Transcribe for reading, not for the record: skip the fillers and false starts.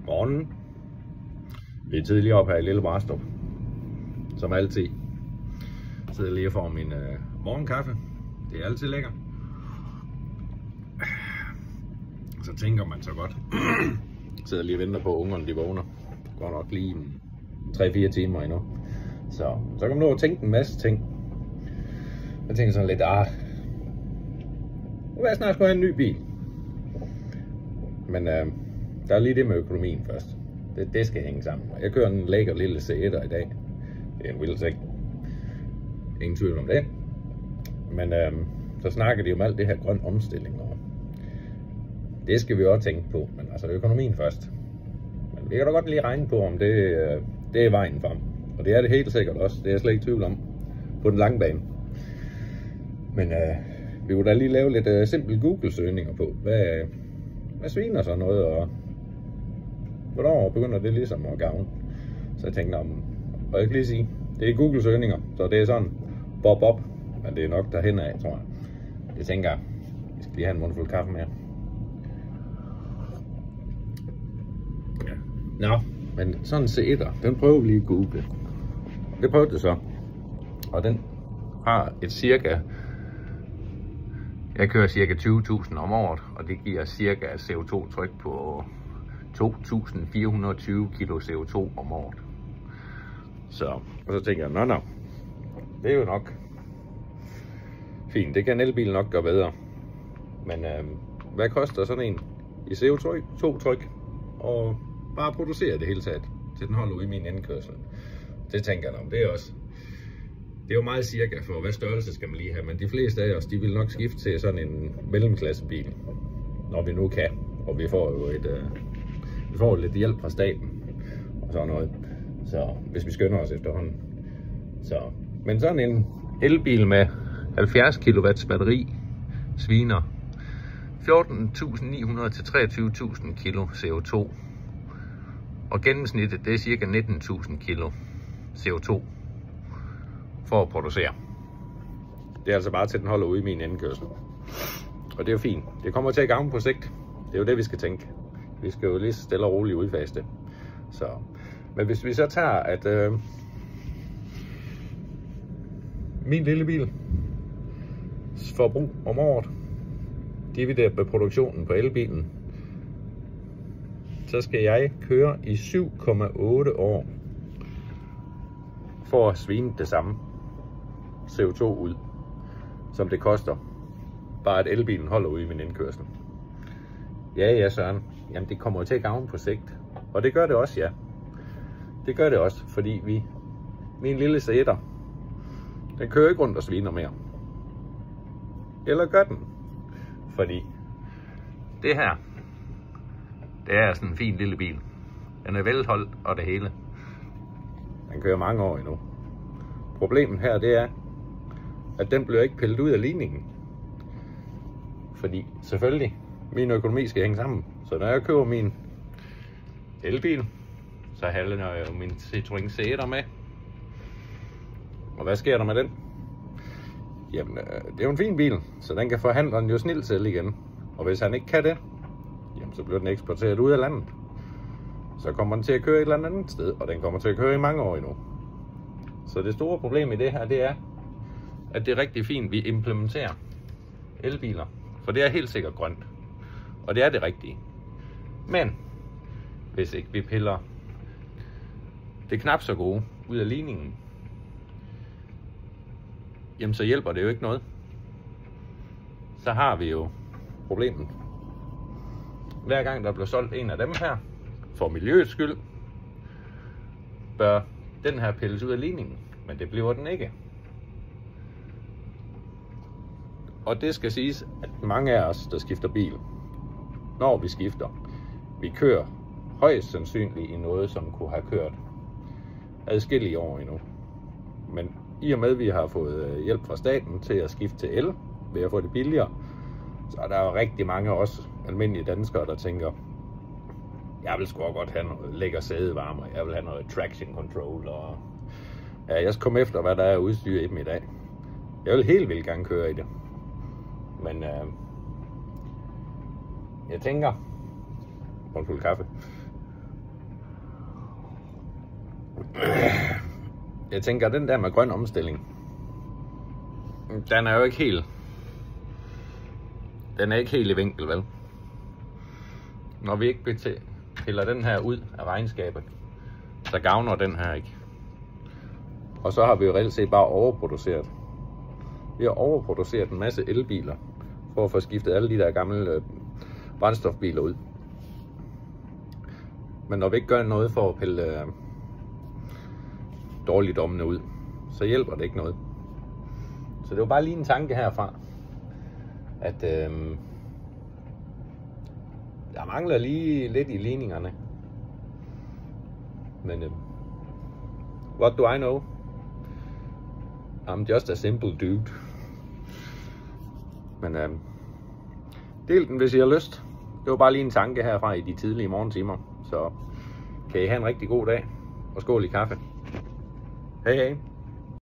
Morgen. Vi er tidligere op her i Lille Brastrup. Som altid. Jeg sidder lige og får min morgenkaffe. Det er altid lækker. Så tænker man så godt. Jeg sidder lige og venter på, at ungerne de vågner. Det går nok lige 3-4 timer endnu. Så kan man nå at tænke en masse ting. Jeg tænker sådan lidt, nu vil jeg snart skulle have en ny bil. Men der er lige det med økonomien først. Det skal hænge sammen. Jeg kører en lækker lille C1'er i dag. Det er en vild ting. Ingen tvivl om det. Men så snakker de om alt det her grøn omstilling. Og det skal vi også tænke på. Men altså økonomien først. Men vi kan da godt lige regne på, om det er vejen frem. Og det er det helt sikkert også. Det er jeg slet ikke tvivl om. På den lange bane. Men vi kunne da lige lave lidt simple Google-søgninger på. Hvad sviner så noget, og hvornår begynder det ligesom at gavne? Så jeg tænkte, og jeg kan lige sige, det er Google-søgninger, så det er sådan bob, men det er nok derhen af, tror jeg. Jeg tænker, vi skal lige have en mundfuld kaffe mere. Ja. Nå, men sådan en C1'er, den prøver vi lige at google. Det prøvede det så, og den har et cirka, jeg kører cirka 20.000 om året, og det giver cirka CO2-tryk på 2.420 kilo CO2 om året. Og så tænker jeg, nå, det er jo nok fint, det kan en elbil nok gøre bedre. Men hvad koster sådan en i CO2-tryk og bare producere det hele taget, til den holder ude i min indkørsel? Det tænker jeg, det er også. Det er jo meget cirka for, hvad størrelse skal man lige have, men de fleste af os, de vil nok skifte til sådan en mellemklassebil, når vi nu kan. Og vi får jo lidt hjælp fra staten og sådan noget, så hvis vi skynder os efterhånden. Men sådan en elbil med 70 kW batteri sviner 14.900 til 23.000 kilo CO2. Og gennemsnittet, det er cirka 19.000 kilo CO2 for at producere. Det er altså bare til den holder ude i min indkørsel. Og det er jo fint. Det kommer til at gavne på sigt. Det er jo det, vi skal tænke. Vi skal jo lige stille og roligt udfase det. Men hvis vi så tager, at min lille bil forbrug om året divideret med produktionen på elbilen, så skal jeg køre i 7,8 år for at svine det samme CO2 ud, som det koster, bare at elbilen holder ude i min indkørsel. Ja, Søren. Jamen, det kommer jo til at gavne på sigt. Og det gør det også, ja. Det gør det også, fordi min lille C1'er, den kører ikke rundt og sviner mere. Eller gør den? Fordi det her, det er sådan en fin lille bil. Den er velholdt og det hele. Den kører mange år endnu. Problemet her, det er, at den bliver ikke pillet ud af ligningen. Fordi selvfølgelig, min økonomi skal hænge sammen. Så når jeg køber min elbil, så handler jeg jo min Citroën C1'er med. Og hvad sker der med den? Jamen, det er jo en fin bil, så den kan forhandleren jo snilt til igen. Og hvis han ikke kan det, jamen, så bliver den eksporteret ud af landet. Så kommer den til at køre et eller andet sted, og den kommer til at køre i mange år endnu. Så det store problem i det her, det er, at det er rigtig fint, vi implementerer elbiler. For det er helt sikkert grønt. Og det er det rigtige. Men hvis ikke vi piller det knap så gode ud af ligningen, jamen så hjælper det jo ikke noget. Så har vi jo problemet. Hver gang der bliver solgt en af dem her, for miljøets skyld, bør den her pilles ud af ligningen. Men det bliver den ikke. Og det skal siges, at mange af os, der skifter bil, når vi skifter, vi kører højst sandsynligt i noget, som kunne have kørt adskillige år endnu. Men i og med, at vi har fået hjælp fra staten til at skifte til el, ved at få det billigere, så er der jo rigtig mange af os almindelige danskere, der tænker, jeg vil sgu godt have noget lækker sædevarme, jeg vil have noget traction control, og ja, jeg skal komme efter, hvad der er udstyr i dem i dag. Jeg vil helt vildt gerne køre i det. Men jeg tænker, på en fuld kaffe, Jeg tænker, den der med grøn omstilling, den er jo ikke helt... Den er ikke helt i vinkel, vel? Når vi ikke piller den her ud af regnskabet, så gavner den her ikke. Og så har vi jo reelt set bare overproduceret. Vi har overproduceret en masse elbiler, for at få skiftet alle de der gamle brændstofbiler ud. Men når vi ikke gør noget for at pille dårligdommene ud, så hjælper det ikke noget. Så det var bare lige en tanke herfra, at der mangler lige lidt i ligningerne. Men what do I know? I'm just a simple dude. Men del den, hvis I har lyst. Det var bare lige en tanke herfra i de tidlige morgentimer. Så kan I have en rigtig god dag, og skål i kaffe. Hej hej.